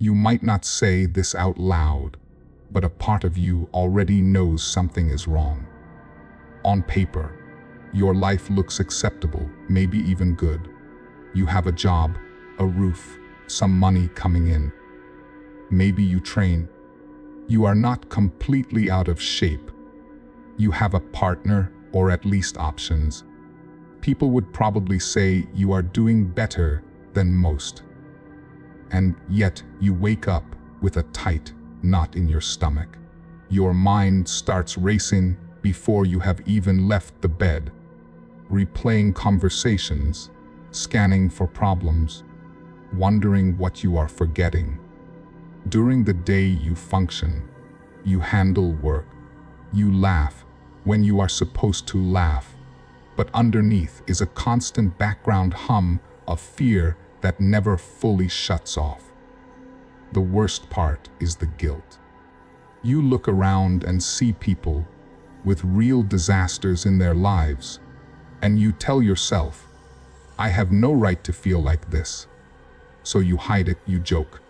You might not say this out loud, but a part of you already knows something is wrong. On paper, your life looks acceptable, maybe even good. You have a job, a roof, some money coming in. Maybe you train. You are not completely out of shape. You have a partner, or at least options. People would probably say you are doing better than most. And yet you wake up with a tight knot in your stomach. Your mind starts racing before you have even left the bed, replaying conversations, scanning for problems, wondering what you are forgetting. During the day you function, you handle work, you laugh when you are supposed to laugh, but underneath is a constant background hum of fear that never fully shuts off. The worst part is the guilt. You look around and see people with real disasters in their lives, and you tell yourself, I have no right to feel like this. So you hide it, you joke.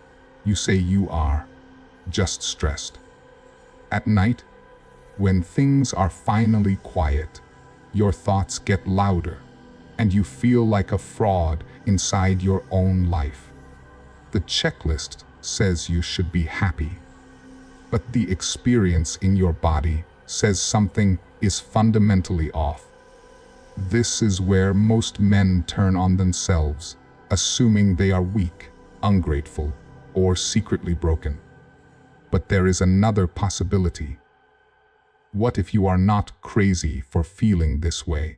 You say you are just stressed. At night, when things are finally quiet, your thoughts get louder, and you feel like a fraud inside your own life. The checklist says you should be happy, but the experience in your body says something is fundamentally off. This is where most men turn on themselves, assuming they are weak, ungrateful, or secretly broken. But there is another possibility. What if you are not crazy for feeling this way?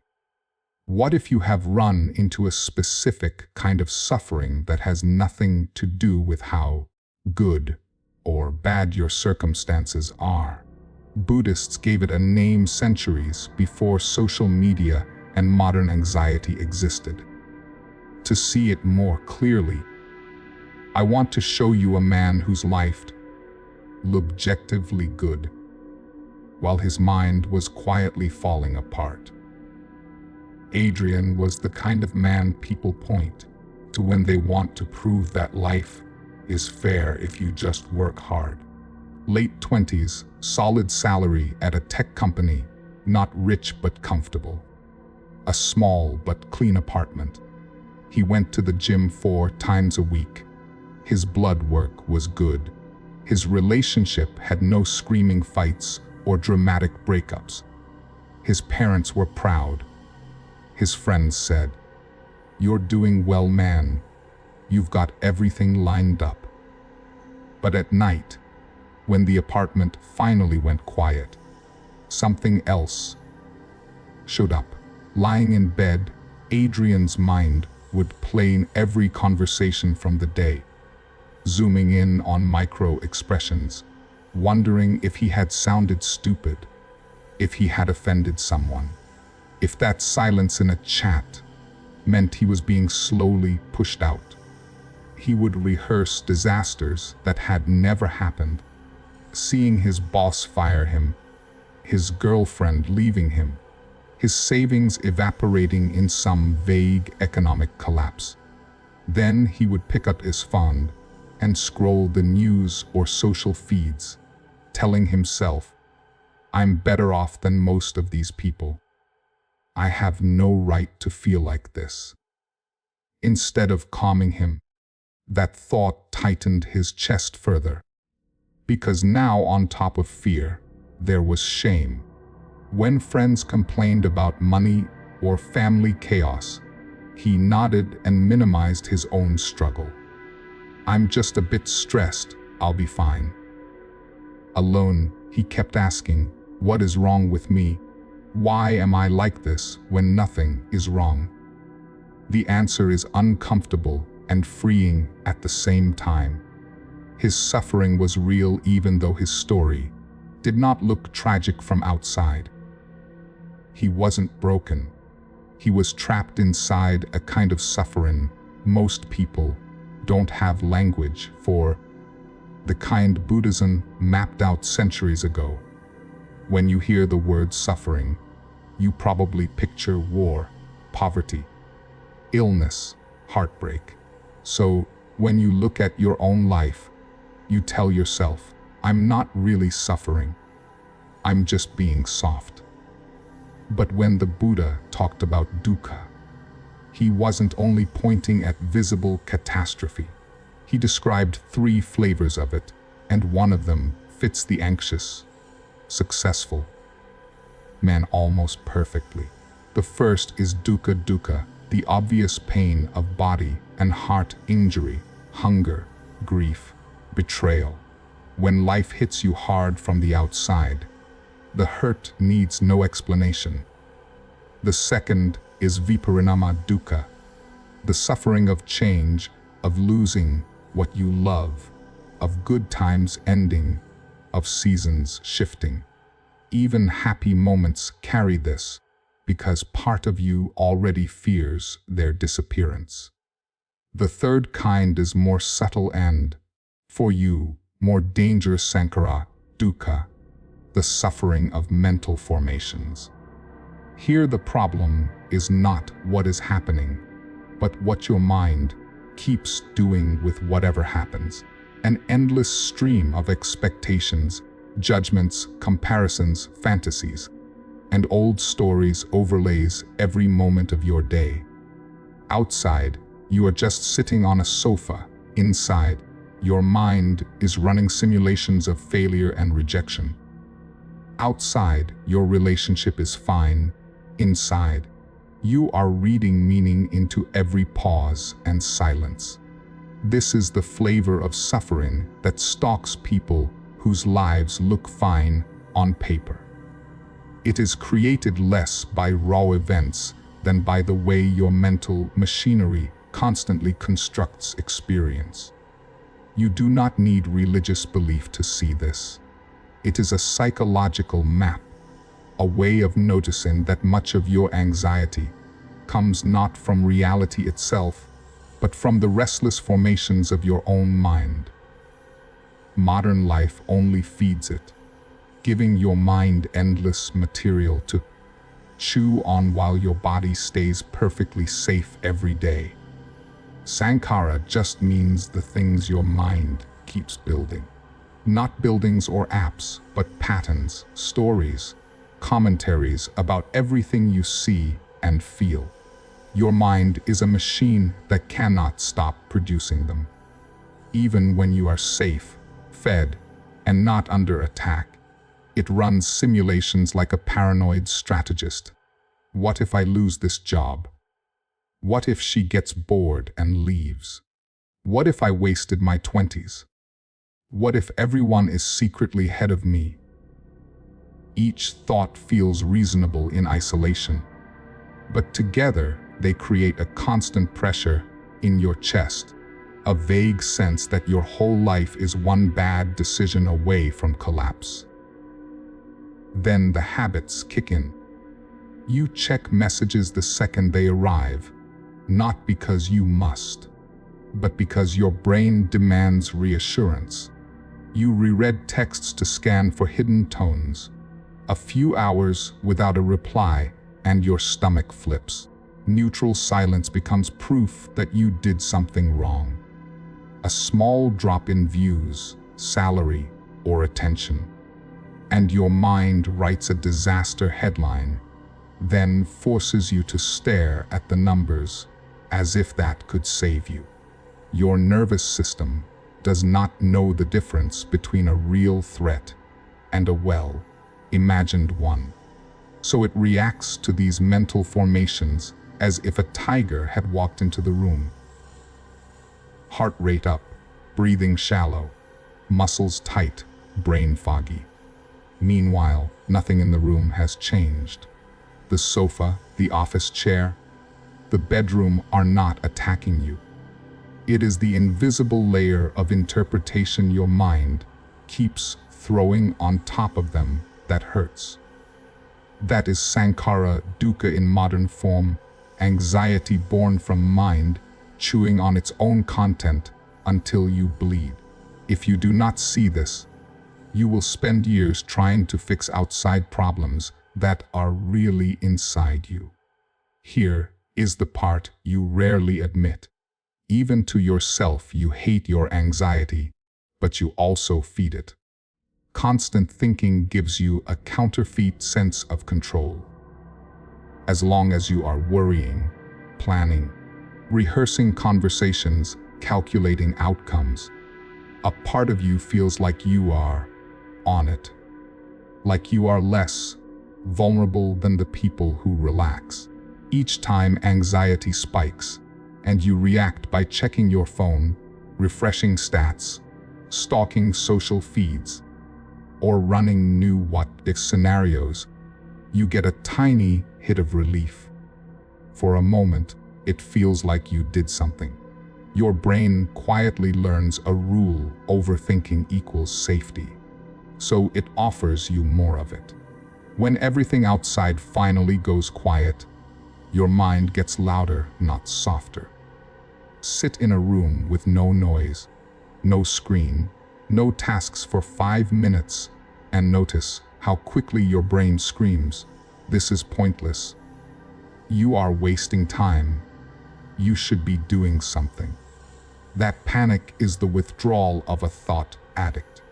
What if you have run into a specific kind of suffering that has nothing to do with how good or bad your circumstances are? Buddhists gave it a name centuries before social media and modern anxiety existed. To see it more clearly, I want to show you a man whose life looked objectively good, while his mind was quietly falling apart. Adrian was the kind of man people point to when they want to prove that life is fair if you just work hard. Late 20s, solid salary at a tech company, not rich but comfortable. A small but clean apartment. He went to the gym 4 times a week. His blood work was good. His relationship had no screaming fights or dramatic breakups. His parents were proud. His friends said, "You're doing well, man. You've got everything lined up." But at night, when the apartment finally went quiet, something else showed up. Lying in bed, Adrian's mind would play in every conversation from the day, zooming in on micro expressions, wondering if he had sounded stupid, if he had offended someone, if that silence in a chat meant he was being slowly pushed out. He would rehearse disasters that had never happened, seeing his boss fire him, his girlfriend leaving him, his savings evaporating in some vague economic collapse. Then he would pick up his phone and scroll the news or social feeds, telling himself, "I'm better off than most of these people. I have no right to feel like this." Instead of calming him, that thought tightened his chest further. Because now, on top of fear, there was shame. When friends complained about money or family chaos, he nodded and minimized his own struggle. "I'm just a bit stressed, I'll be fine." Alone, he kept asking, "What is wrong with me? Why am I like this when nothing is wrong?" The answer is uncomfortable and freeing at the same time. His suffering was real, even though his story did not look tragic from outside. He wasn't broken. He was trapped inside a kind of suffering most people don't have language for, the kind Buddhism mapped out centuries ago. When you hear the word suffering, you probably picture war, poverty, illness, heartbreak. So when you look at your own life, You tell yourself, I'm not really suffering. I'm just being soft. But when the Buddha talked about dukkha, he wasn't only pointing at visible catastrophe. He described 3 flavors of it, and one of them fits the anxious, successful man almost perfectly. The first is dukkha, the obvious pain of body and heart injury, hunger, grief, betrayal. When life hits you hard from the outside, the hurt needs no explanation. The second is viparinama dukkha, the suffering of change, of losing what you love, of good times ending, of seasons shifting. Even happy moments carry this, because part of you already fears their disappearance. The third kind is more subtle and, for you, more dangerous sankhara, dukkha, the suffering of mental formations. Here the problem is not what is happening, but what your mind keeps doing with whatever happens. An endless stream of expectations, judgments, comparisons, fantasies, and old stories overlays every moment of your day. Outside, you are just sitting on a sofa. Inside, your mind is running simulations of failure and rejection. Outside, your relationship is fine. Inside, you are reading meaning into every pause and silence. This is the flavor of suffering that stalks people whose lives look fine on paper. It is created less by raw events than by the way your mental machinery constantly constructs experience. You do not need religious belief to see this. It is a psychological map, a way of noticing that much of your anxiety comes not from reality itself, but from the restless formations of your own mind. Modern life only feeds it, giving your mind endless material to chew on while your body stays perfectly safe every day. Sankhara just means the things your mind keeps building. Not buildings or apps, but patterns, stories, commentaries about everything you see and feel. Your mind is a machine that cannot stop producing them. Even when you are safe, fed, and not under attack, it runs simulations like a paranoid strategist. What if I lose this job? What if she gets bored and leaves? What if I wasted my 20s? What if everyone is secretly ahead of me? Each thought feels reasonable in isolation, but together they create a constant pressure in your chest, a vague sense that your whole life is one bad decision away from collapse. Then the habits kick in. You check messages the second they arrive, not because you must, but because your brain demands reassurance. You reread texts to scan for hidden tones. A few hours without a reply, and your stomach flips. Neutral silence becomes proof that you did something wrong. A small drop in views, salary, or attention, and your mind writes a disaster headline, then forces you to stare at the numbers as if that could save you. Your nervous system does not know the difference between a real threat and a well-imagined one. So it reacts to these mental formations as if a tiger had walked into the room. Heart rate up, breathing shallow, muscles tight, brain foggy. Meanwhile, nothing in the room has changed. The sofa, the office chair, the bedroom are not attacking you. It is the invisible layer of interpretation your mind keeps throwing on top of them that hurts. That is sankhara, dukkha in modern form, anxiety born from mind, chewing on its own content until you bleed. If you do not see this, you will spend years trying to fix outside problems that are really inside you. Here is the part you rarely admit. Even to yourself you hate your anxiety, but you also feed it. Constant thinking gives you a counterfeit sense of control. As long as you are worrying, planning, rehearsing conversations, calculating outcomes, a part of you feels like you are on it, like you are less vulnerable than the people who relax. Each time anxiety spikes, and you react by checking your phone, refreshing stats, stalking social feeds, or running new what-if scenarios, you get a tiny hit of relief. For a moment, it feels like you did something. Your brain quietly learns a rule: overthinking equals safety. So it offers you more of it. When everything outside finally goes quiet, your mind gets louder, not softer. Sit in a room with no noise, no screen, no tasks for 5 minutes, and notice how quickly your brain screams, "This is pointless. You are wasting time. You should be doing something." That panic is the withdrawal of a thought addict.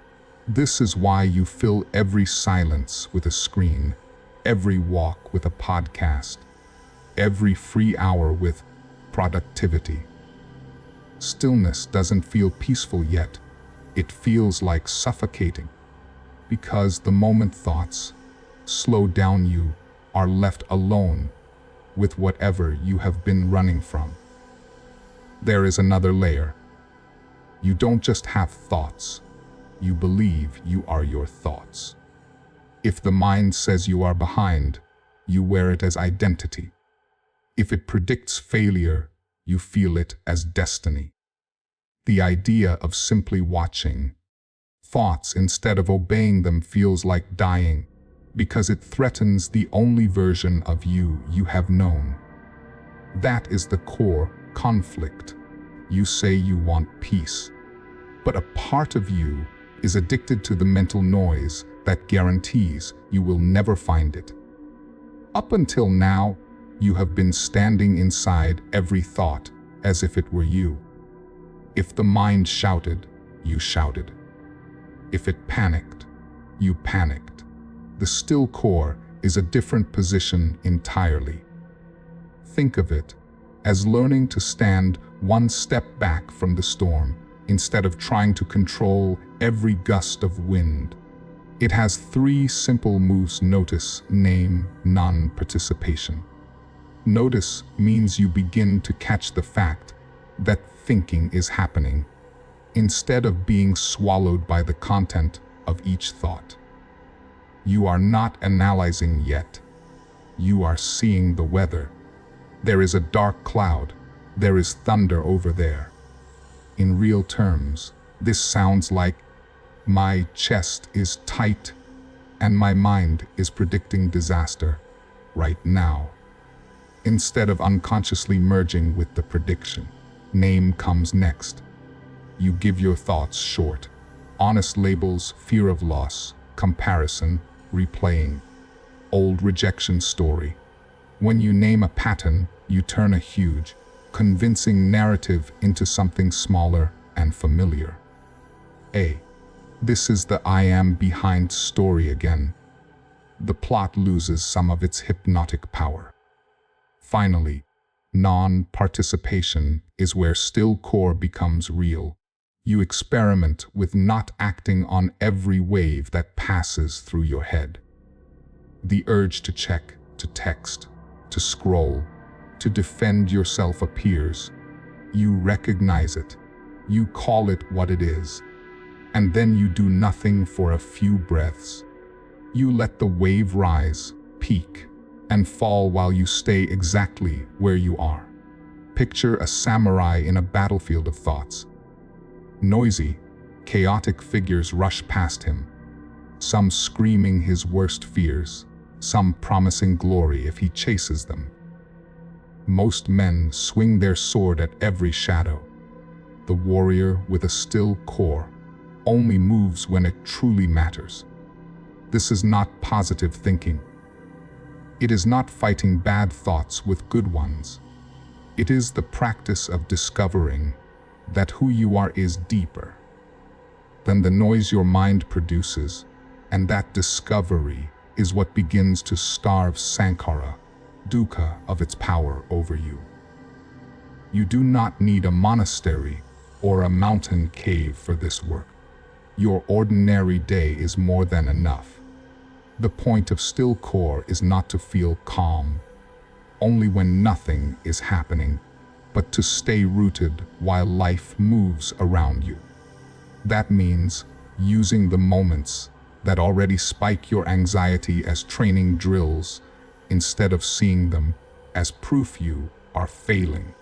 This is why you fill every silence with a screen, every walk with a podcast, every free hour with productivity. Stillness doesn't feel peaceful yet. It feels like suffocating, because the moment thoughts slow down, you are left alone with whatever you have been running from. There is another layer. You don't just have thoughts. You believe you are your thoughts. If the mind says you are behind, you wear it as identity. If it predicts failure, you feel it as destiny. The idea of simply watching thoughts instead of obeying them feels like dying, because it threatens the only version of you you have known. That is the core conflict. You say you want peace, but a part of you is addicted to the mental noise that guarantees you will never find it. Up until now, you have been standing inside every thought as if it were you. If the mind shouted, you shouted. If it panicked, you panicked. The still core is a different position entirely. Think of it as learning to stand one step back from the storm instead of trying to control every gust of wind. It has 3 simple moves: notice, name, non-participation. Notice means you begin to catch the fact that thinking is happening, instead of being swallowed by the content of each thought. You are not analyzing yet. You are seeing the weather. There is a dark cloud. There is thunder over there. In real terms, this sounds like, my chest is tight and my mind is predicting disaster right now. Instead of unconsciously merging with the prediction, name comes next. You give your thoughts short, honest labels: fear of loss, comparison, replaying, old rejection story. When you name a pattern, you turn a huge, convincing narrative into something smaller and familiar. This is the I am behind story again. The plot loses some of its hypnotic power. Finally, non-participation is where still core becomes real. You experiment with not acting on every wave that passes through your head. The urge to check, to text, to scroll, to defend yourself appears. You recognize it. You call it what it is. And then you do nothing for a few breaths. You let the wave rise, peak, and fall while you stay exactly where you are. Picture a samurai in a battlefield of thoughts. Noisy, chaotic figures rush past him, some screaming his worst fears, some promising glory if he chases them. Most men swing their sword at every shadow. The warrior with a still core only moves when it truly matters. This is not positive thinking. It is not fighting bad thoughts with good ones. It is the practice of discovering that who you are is deeper. than the noise your mind produces, and that discovery is what begins to starve Sankara, dukkha, of its power over you. You do not need a monastery or a mountain cave for this work. Your ordinary day is more than enough. The point of still core is not to feel calm, only when nothing is happening, but to stay rooted while life moves around you. That means using the moments that already spike your anxiety as training drills instead of seeing them as proof you are failing.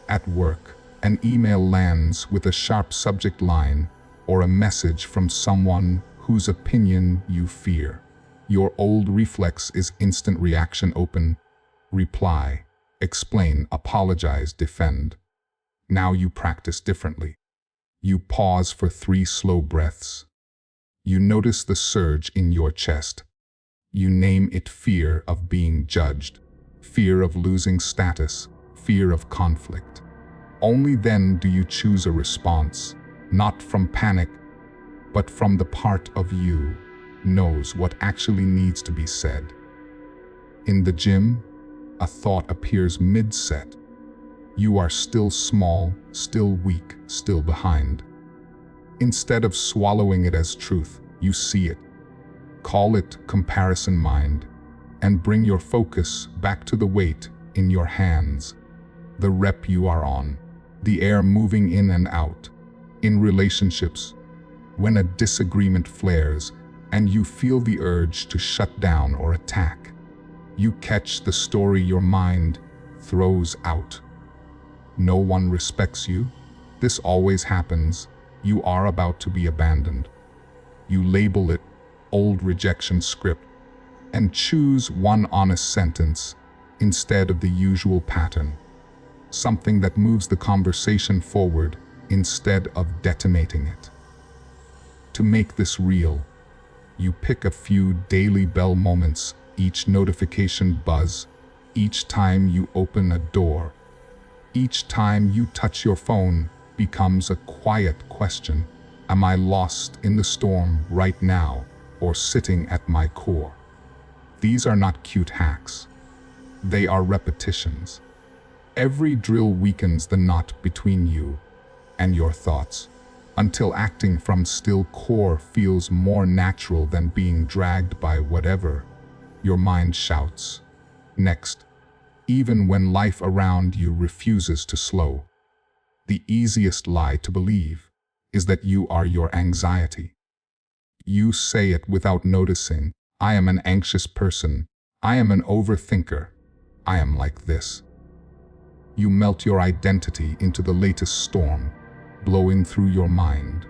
At work, an email lands with a sharp subject line or a message from someone whose opinion you fear. Your old reflex is instant reaction: open, reply, explain, apologize, defend. Now you practice differently. You pause for 3 slow breaths. You notice the surge in your chest. You name it: fear of being judged, fear of losing status, fear of conflict. Only then do you choose a response, not from panic, but from the part of you knows what actually needs to be said. In the gym, a thought appears mid-set. You are still small, still weak, still behind. Instead of swallowing it as truth, you see it. Call it comparison mind, and bring your focus back to the weight in your hands, the rep you are on, the air moving in and out. In relationships, when a disagreement flares and you feel the urge to shut down or attack, you catch the story your mind throws out. No one respects you. This always happens. You are about to be abandoned. You label it old rejection script and choose one honest sentence instead of the usual pattern, something that moves the conversation forward instead of detonating it. To make this real, you pick a few daily bell moments: each notification buzz, each time you open a door, each time you touch your phone becomes a quiet question: am I lost in the storm right now or sitting at my core? These are not cute hacks. They are repetitions. Every drill weakens the knot between you and your thoughts, until acting from still core feels more natural than being dragged by whatever your mind shouts next, even when life around you refuses to slow. The easiest lie to believe is that you are your anxiety. You say it without noticing: I am an anxious person, I am an overthinker, I am like this. You melt your identity into the latest storm blowing through your mind.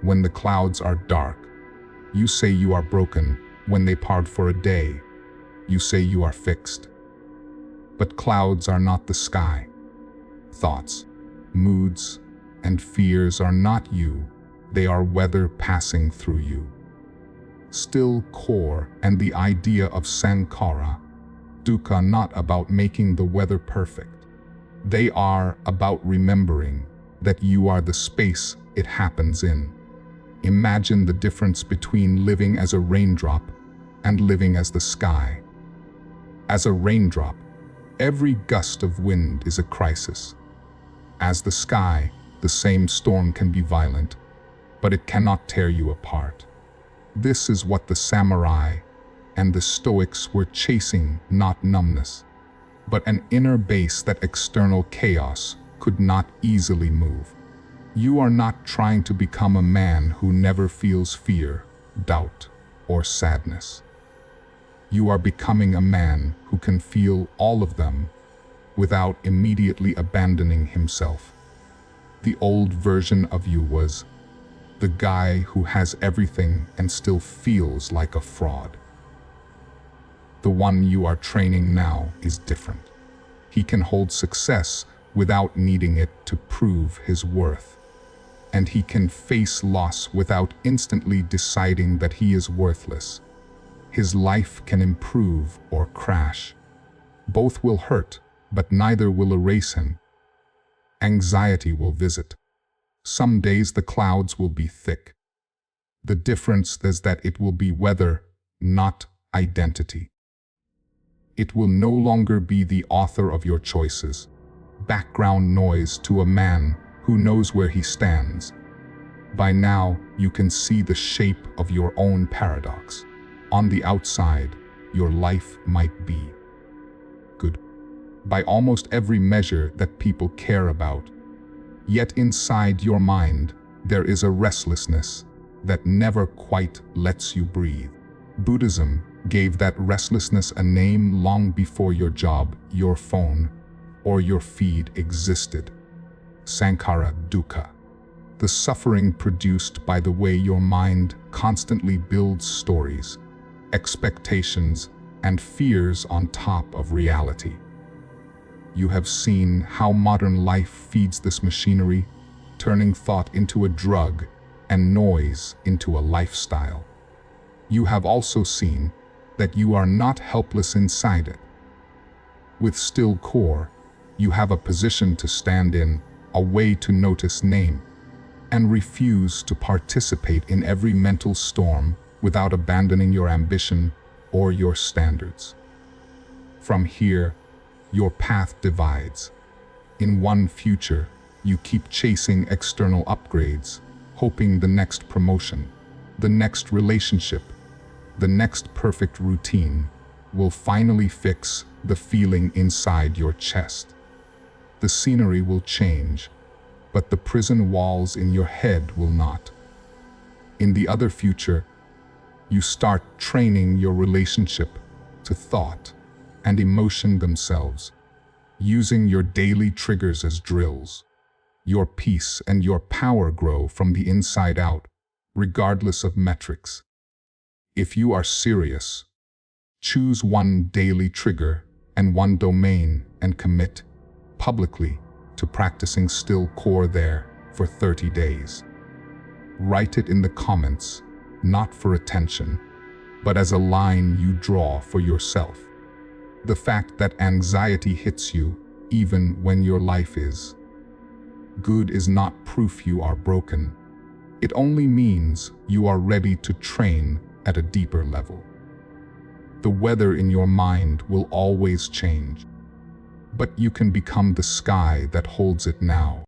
When the clouds are dark, you say you are broken. When they part for a day, you say you are fixed. But clouds are not the sky. Thoughts, moods, and fears are not you. They are weather passing through you. Still core and the idea of Sankara, dukkha, not about making the weather perfect. They are about remembering that you are the space it happens in. Imagine the difference between living as a raindrop and living as the sky. As a raindrop, every gust of wind is a crisis. As the sky, the same storm can be violent, but it cannot tear you apart. This is what the samurai and the Stoics were chasing: not numbness, but an inner base that external chaos could not easily move. You are not trying to become a man who never feels fear, doubt, or sadness. You are becoming a man who can feel all of them without immediately abandoning himself. The old version of you was the guy who has everything and still feels like a fraud. The one you are training now is different. He can hold success without needing it to prove his worth. And he can face loss without instantly deciding that he is worthless. His life can improve or crash. Both will hurt, but neither will erase him. Anxiety will visit. Some days the clouds will be thick. The difference is that it will be weather, not identity. It will no longer be the author of your choices, background noise to a man who knows where he stands. By now, you can see the shape of your own paradox. On the outside, your life might be good by almost every measure that people care about. Yet inside your mind, there is a restlessness that never quite lets you breathe. Buddhism gave that restlessness a name long before your job, your phone, or your feed existed. Sankhara dukkha. The suffering produced by the way your mind constantly builds stories, expectations, and fears on top of reality. You have seen how modern life feeds this machinery, turning thought into a drug and noise into a lifestyle. You have also seen that you are not helpless inside it. With still core, you have a position to stand in, a way to notice name, and refuse to participate in every mental storm without abandoning your ambition or your standards. From here, your path divides. In one future, you keep chasing external upgrades, hoping the next promotion, the next relationship, the next perfect routine will finally fix the feeling inside your chest. The scenery will change, but the prison walls in your head will not. In the other future, you start training your relationship to thought and emotion themselves, using your daily triggers as drills. Your peace and your power grow from the inside out, regardless of metrics. If you are serious, choose one daily trigger and one domain and commit publicly to practicing still core there for 30 days. Write it in the comments, not for attention, but as a line you draw for yourself. The fact that anxiety hits you even when your life is good is not proof you are broken. It only means you are ready to train at a deeper level. The weather in your mind will always change, but you can become the sky that holds it now.